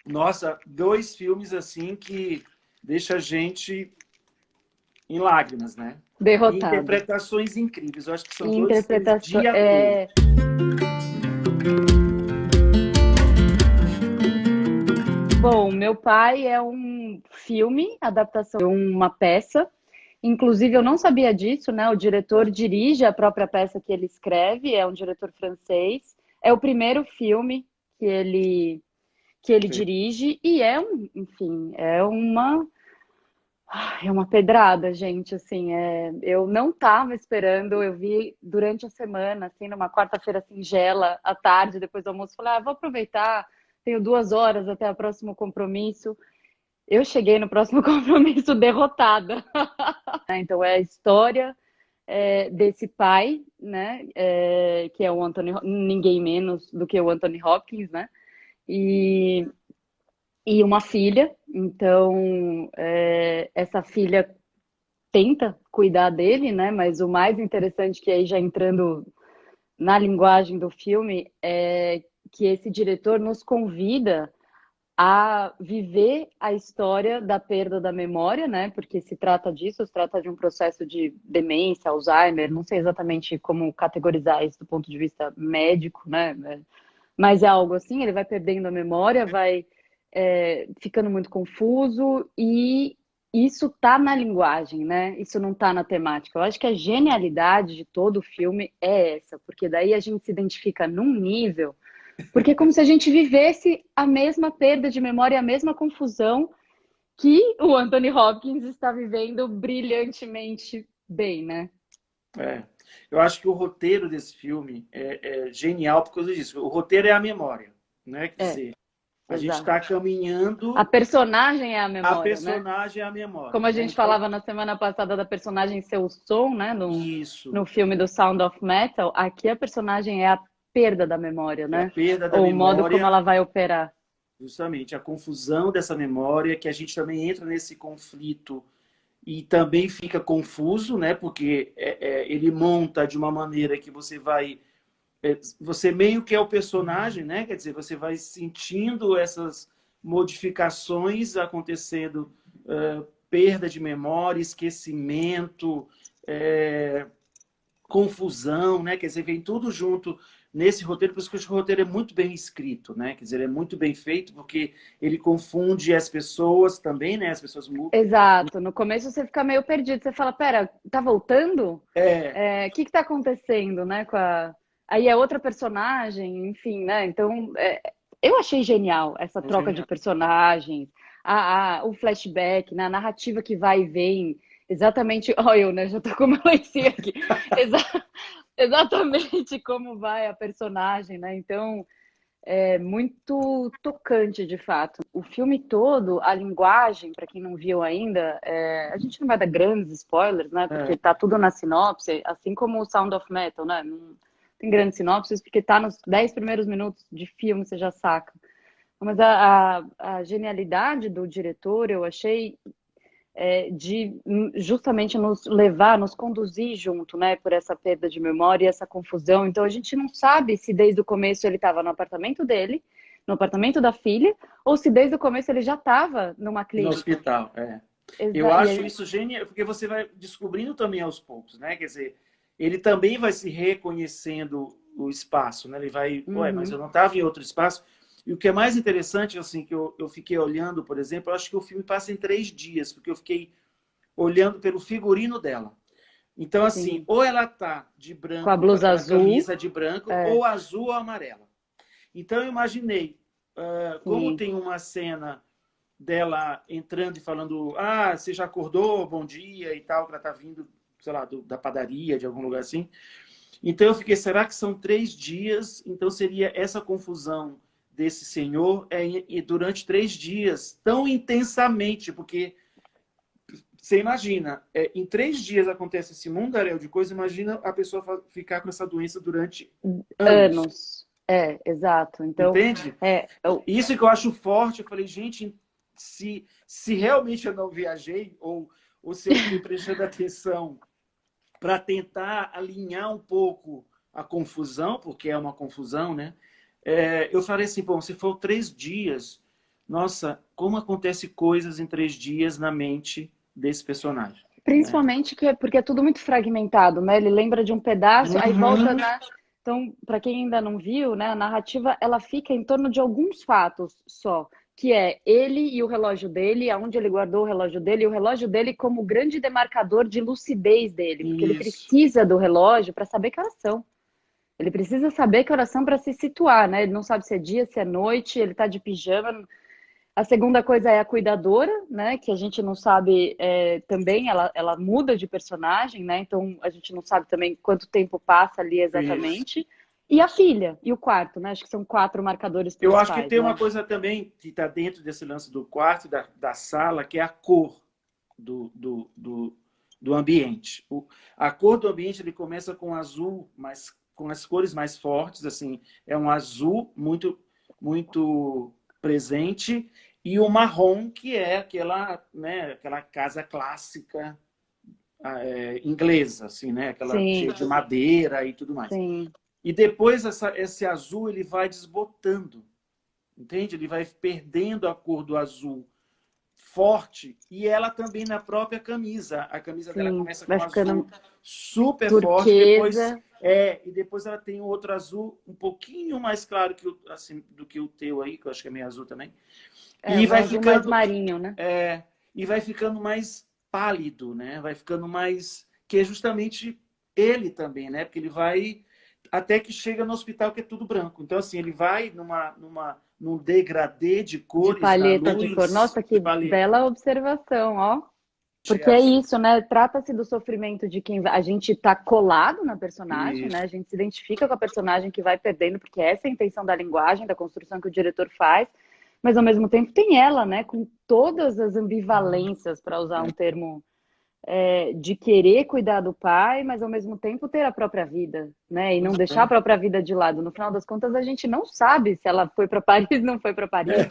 Nossa, dois filmes assim que deixa a gente em lágrimas, né? E Derrotado. interpretações incríveis. Eu acho que são dois filmes Interpretação. de ator. Bom, meu pai é um filme, adaptação de uma peça. Inclusive, eu não sabia disso, né? O diretor dirige a própria peça que ele escreve, é um diretor francês. É o primeiro filme que ele dirige e enfim, é uma pedrada, gente, assim, eu não estava esperando, eu vi durante a semana, assim, numa quarta-feira singela, à tarde, depois do almoço, falei, vou aproveitar, tenho 2 horas até o próximo compromisso. Eu cheguei no próximo compromisso derrotada. Então, é a história desse pai, né, que é o ninguém menos do que o Anthony Hopkins, né, e, e uma filha. Então, essa filha tenta cuidar dele, né? Mas o mais interessante, que aí já entrando na linguagem do filme, é que esse diretor nos convida a viver a história da perda da memória, né? Porque se trata disso, se trata de um processo de demência, Alzheimer, não sei exatamente como categorizar isso do ponto de vista médico, né? Mas é algo assim, ele vai perdendo a memória, vai ficando muito confuso e isso tá na linguagem, né? Isso não tá na temática. Eu acho que a genialidade de todo o filme é essa, porque daí a gente se identifica num nível, porque é como se a gente vivesse a mesma perda de memória, a mesma confusão que o Anthony Hopkins está vivendo brilhantemente bem, né? É. Eu acho que o roteiro desse filme é genial por causa disso. O roteiro é a memória, né? Quer É, dizer, a gente exato. está A caminhando, personagem é a a memória, né? personagem é a Como memória, a né? gente Então, falava na semana passada da personagem ser o som, né? No isso filme do Sound of Metal, aqui a personagem é a perda da memória, é a né? perda da Ou o modo como memória, ela vai operar. justamente a confusão dessa memória, que a gente também entra nesse conflito e também fica confuso, né? Porque ele monta de uma maneira que você vai você meio que é o personagem, né? Quer dizer, você vai sentindo essas modificações acontecendo, perda de memória, esquecimento, é, confusão, né? Quer dizer, vem tudo junto nesse roteiro, por isso que o roteiro é muito bem escrito, né? Quer dizer, é muito bem feito, porque ele confunde as pessoas também, né? As pessoas mudam. Exato. No começo você fica meio perdido. Você fala, pera, tá voltando? É, O que que tá acontecendo, né? Aí é outra personagem, enfim, né? Então, eu achei genial essa é troca de genial. personagens, o flashback, né? A narrativa que vai e vem. Exatamente, olha eu, né? Já tô com melancia aqui. Exa- exatamente como vai a personagem, né? Então, é muito tocante, de fato. O filme todo, a linguagem, para quem não viu ainda, a gente não vai dar grandes spoilers, né? É, Porque tá tudo na sinopse, assim como o Sound of Metal, né? Não tem grandes sinopses, porque tá nos 10 primeiros minutos de filme, você já saca. Mas a genialidade do diretor, eu achei, de justamente nos levar, nos conduzir junto, né, por essa perda de memória e essa confusão. Então a gente não sabe se desde o começo ele estava no apartamento dele, no apartamento da filha, ou se desde o começo ele já estava numa no clínica. hospital, é. Eu E acho isso genial, porque você vai descobrindo também aos poucos, né? Quer dizer, ele também vai se reconhecendo o espaço, né? Ele vai, ué, mas uhum, eu não estava em outro espaço. E o que é mais interessante, assim, que eu fiquei olhando, por exemplo, eu acho que o filme passa em 3 dias, porque eu fiquei olhando pelo figurino dela. Então, assim, sim, ou ela tá de com a branco, com blusa aquela azul, camisa de branco, é, ou azul ou amarela. Então, eu imaginei, como sim, tem uma cena dela entrando e falando: ah, você já acordou, bom dia e tal, que ela tá vindo, sei lá, da padaria, de algum lugar assim. Então eu fiquei, será que são 3 dias? Então seria essa confusão desse senhor e durante 3 dias, tão intensamente, porque você imagina, em 3 dias acontece esse mundaréu de coisa, imagina a pessoa ficar com essa doença durante anos, anos. Exato. Então, entende? Isso que eu acho forte, eu falei, gente, se realmente eu não viajei, ou se eu fiquei prestando atenção para tentar alinhar um pouco a confusão, porque é uma confusão, né? Eu falei assim, bom, se for 3 dias, nossa, como acontece coisas em 3 dias na mente desse personagem, né? Principalmente porque é tudo muito fragmentado, né? Ele lembra de um pedaço, aí volta Uhum. na. Então, para quem ainda não viu, né, a narrativa ela fica em torno de alguns fatos só, que é ele e o relógio dele, aonde ele guardou o relógio dele, e o relógio dele como grande demarcador de lucidez dele, porque ele Isso. precisa do relógio para saber que horas são. Ele precisa saber que horas são para se situar, né? Ele não sabe se é dia, se é noite, ele tá de pijama. A segunda coisa é a cuidadora, né? Que a gente não sabe também, ela muda de personagem, né? Então a gente não sabe também quanto tempo passa ali Isso. exatamente. E a filha, e o quarto, né? Acho que são 4 marcadores Eu acho que principais, tem uma né? coisa também que está dentro desse lance do quarto, da sala, que é a cor do ambiente. A cor do ambiente ele começa com azul, mas com as cores mais fortes, assim, é um azul muito presente e o marrom que é aquela, né, aquela casa clássica inglesa, assim, né, aquela cheia Sim, de madeira e tudo mais. sim, E depois esse azul ele vai desbotando, entende? Ele vai perdendo a cor do azul forte e ela também na própria camisa. A camisa dela sim. começa Vai com azul ficando super forte, depois turquesa. e depois ela tem outro azul um pouquinho mais claro que assim, do que o teu aí, que eu acho que é meio azul também. É, E o meu vai azul mais ficando marinho, né? e vai ficando mais pálido, né? Vai ficando mais que é justamente ele também, né? Porque ele vai até que chega no hospital que é tudo branco. Então assim, ele vai num degradê de De cores da palheta de cor. luz Nossa, de que paleta. bela observação, ó. É Porque é absurdo. isso, né? Trata-se do sofrimento de quem a gente tá colado na personagem, né? Isso. A gente se identifica com a personagem que vai perdendo, porque essa é a intenção da linguagem, da construção que o diretor faz, mas ao mesmo tempo tem ela, né? Com todas as ambivalências, para usar um termo, de querer cuidar do pai, mas ao mesmo tempo ter a própria vida, né? E não deixar a própria vida de lado. No final das contas, a gente não sabe se ela foi para Paris, não foi para Paris,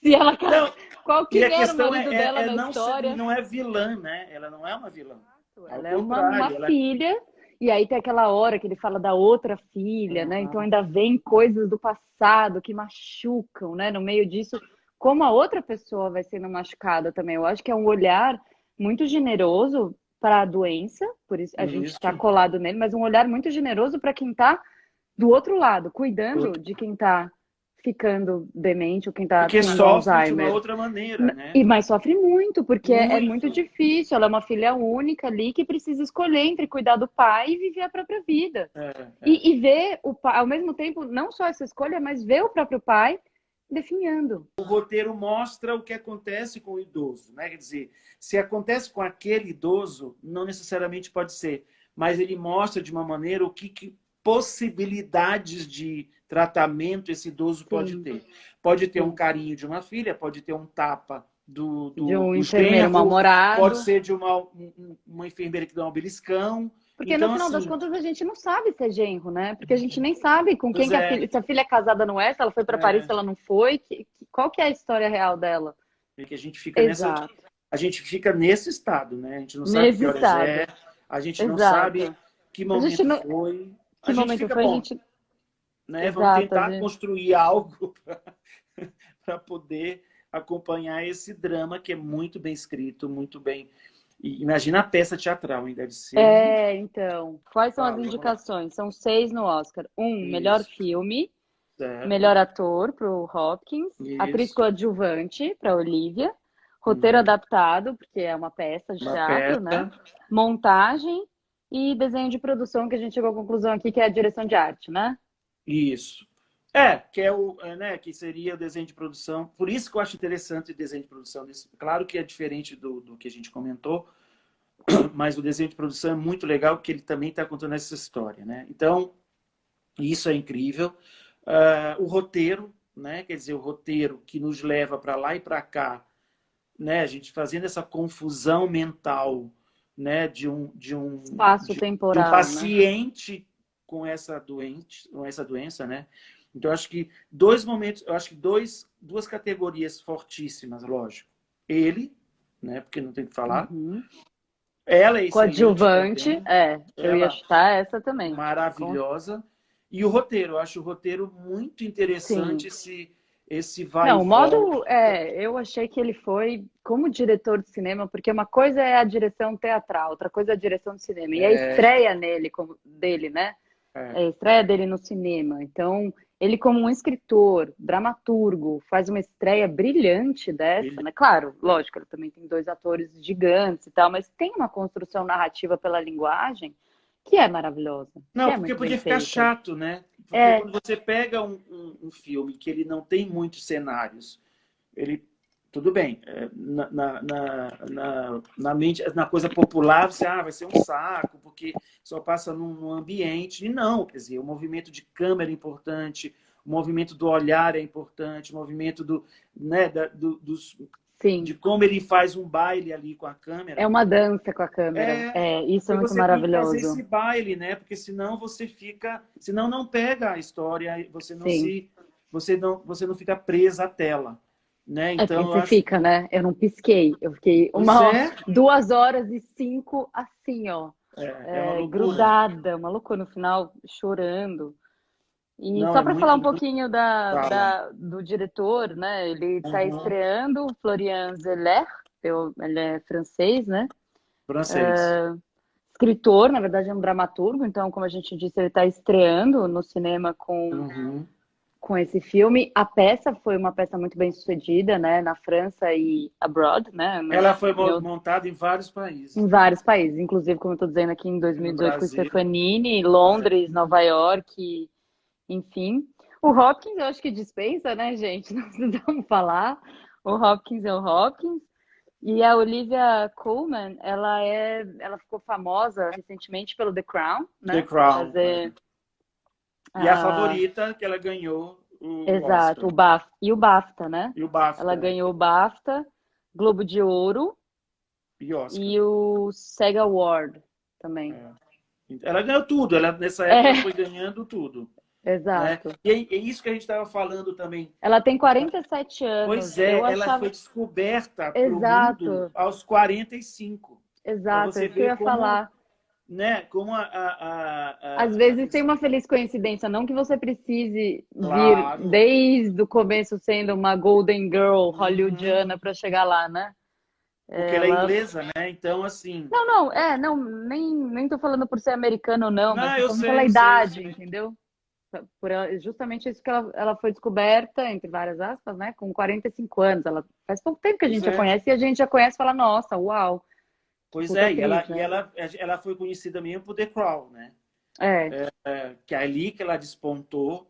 se ela Não, qual e a quem era o questão marido dela na não ser, história. não é vilã, né? Ela não é uma vilã. Ao Ela é uma contrário, ela filha, e aí tem aquela hora que ele fala da outra filha, né? Então ainda vem coisas do passado que machucam, né? No meio disso, como a outra pessoa vai sendo machucada também. Eu acho que é um olhar muito generoso para a doença, por isso a gente está isso. colado nele, mas um olhar muito generoso para quem está do outro lado, cuidando de quem está ficando demente ou quem está Porque tendo sofre de uma Alzheimer. outra maneira, né? E mas sofre muito, porque é muito Muito. difícil. Ela é uma filha única ali que precisa escolher entre cuidar do pai e viver a própria vida. É, é. E ver o pai, ao mesmo tempo, não só essa escolha, mas ver o próprio pai definhando. O roteiro mostra o que acontece com o idoso, né? Quer dizer, se acontece com aquele idoso, não necessariamente pode ser, mas ele mostra de uma maneira o que possibilidades de tratamento esse idoso pode Sim, ter. Pode ter um sim. carinho de uma filha, pode ter um tapa De um do enfermeiro genro, pode mal-humorado. ser de uma enfermeira que dá um beliscão. Porque no Então, final das assim, contas a gente não sabe se é genro, né? Porque a gente nem sabe com quem pois que a filha, se a filha é casada não é, se ela foi para Paris, se ela não foi, qual que é a história real dela? porque Exato. a gente fica nesse estado, né? A gente não sabe que Nesse horas é, estado. a gente não sabe Exato. que A gente momento não. foi. Que A gente momento fica foi? A bom, gente. né? Vamos Exato. tentar construir algo para poder acompanhar esse drama que é muito bem escrito, muito bem. E imagina a peça teatral, hein? Deve ser. Então. Quais são as Fala, vamos lá. indicações? São 6 no Oscar. Melhor Isso, filme, melhor certo. ator para o Hopkins, atriz Isso. coadjuvante para Olivia, roteiro Uhum. adaptado, porque é uma peça de Uma teatro, né? peça. Montagem e desenho de produção, que a gente chegou à conclusão aqui, que é a direção de arte, né? Isso. Que é né, que seria o desenho de produção. Por isso que eu acho interessante o desenho de produção. Claro que é diferente do que a gente comentou, mas o desenho de produção é muito legal porque ele também está contando essa história, né? Então, isso é incrível. O roteiro, né? Quer dizer, o roteiro que nos leva para lá e para cá, né? A gente fazendo essa confusão mental, né? Espaço De um temporal, né? paciente com essa doença, né? Então, eu acho que dois momentos, eu acho que duas categorias fortíssimas, lógico. Ele, né? Porque não tem o que falar. Uhum. Ela é excelente Coadjuvante, também. eu ia Ela chutar essa também. maravilhosa. E o roteiro, eu acho o roteiro muito interessante Sim. esse vai Não, e o volta. modo, eu achei que ele foi como diretor de cinema, porque uma coisa é a direção teatral, outra coisa é a direção de cinema. E a É, estreia dele, né? é, É a estreia dele no cinema. Então, ele como um escritor, dramaturgo, faz uma estreia brilhante dessa, ele- né? Claro, lógico, ele também tem dois atores gigantes e tal, mas tem uma construção narrativa pela linguagem que é maravilhosa, que Não, é porque muito bem podia ficar feita. chato, né? Porque É, quando você pega um filme que ele não tem muitos cenários, ele tudo bem, na mente, na coisa popular, você vai ser um saco, porque só passa num ambiente. E não, quer dizer, o movimento de câmera é importante, o movimento do olhar é importante, o movimento né, de sim. como ele faz um baile ali com a É câmera. uma dança com a câmera. É, É, isso é porque muito você tem que fazer esse maravilhoso. baile, né? Porque senão você fica, senão não pega a história, Sim. você não fica presa à tela, né? É porque Então eu você acho fica, né? Eu não pisquei. Eu fiquei pois é, 2 horas e 5 assim, ó, é uma loucura. grudada, uma loucura no final, chorando. E Não, só é para falar muito, um muito pouquinho fala. do diretor, né? Ele está Uhum. estreando o Florian Zeller, ele é francês, né? Francês. Escritor, na verdade é um dramaturgo, então, como a gente disse, ele está estreando no cinema Uhum. com esse filme. A peça foi uma peça muito bem sucedida, né, na França e abroad, né, Ela foi montada em vários países, em né? vários países, inclusive, como eu estou dizendo aqui, em No 2018 com o Brasil, Stefanini, é. Londres, Nova York, enfim. O Hopkins, eu acho que dispensa, né, gente? Não precisamos falar. O Hopkins é o Hopkins. E a Olivia Colman, ela ficou famosa recentemente pelo The Crown, The né? Por Crown. fazer E a a favorita que ela ganhou o exato, Oscar o BAFTA, né? e o Ela BAFTA ganhou o BAFTA, Globo de Ouro e Oscar. e o SEG Award também. É. Ela ganhou tudo, ela nessa época ela É, foi ganhando tudo, né? exato. E é isso que a gente estava falando também. Ela tem 47 Pois anos. Eu é, ela foi achava. descoberta para o mundo Exato, aos 45. Para exato, é você isso que eu ver ia como, falar. né, como Às vezes tem uma feliz coincidência, não que você precise vir claro. desde o começo sendo uma Golden Girl Uhum. hollywoodiana para chegar lá, né? Porque ela é Ela inglesa, né? Então, assim. Não, não, não, nem tô falando por ser americano ou não, mas Não, tô eu falando pela sei, eu sei, eu idade, sei. entendeu? Justamente isso que ela foi descoberta, entre várias aspas, né? Com 45 anos. Ela faz pouco tempo que a Pois gente já é. conhece e a gente já conhece e fala, nossa, uau, que Pois puta é, atriz, né? ela foi conhecida mesmo por The Crown, né? É, Que é ali que ela despontou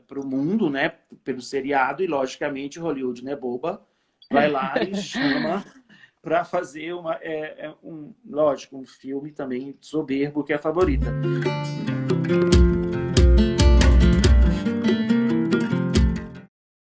para o mundo, né? Pelo seriado, e logicamente Hollywood, né, boba, vai lá e chama para fazer lógico, um filme também soberbo que é a favorita.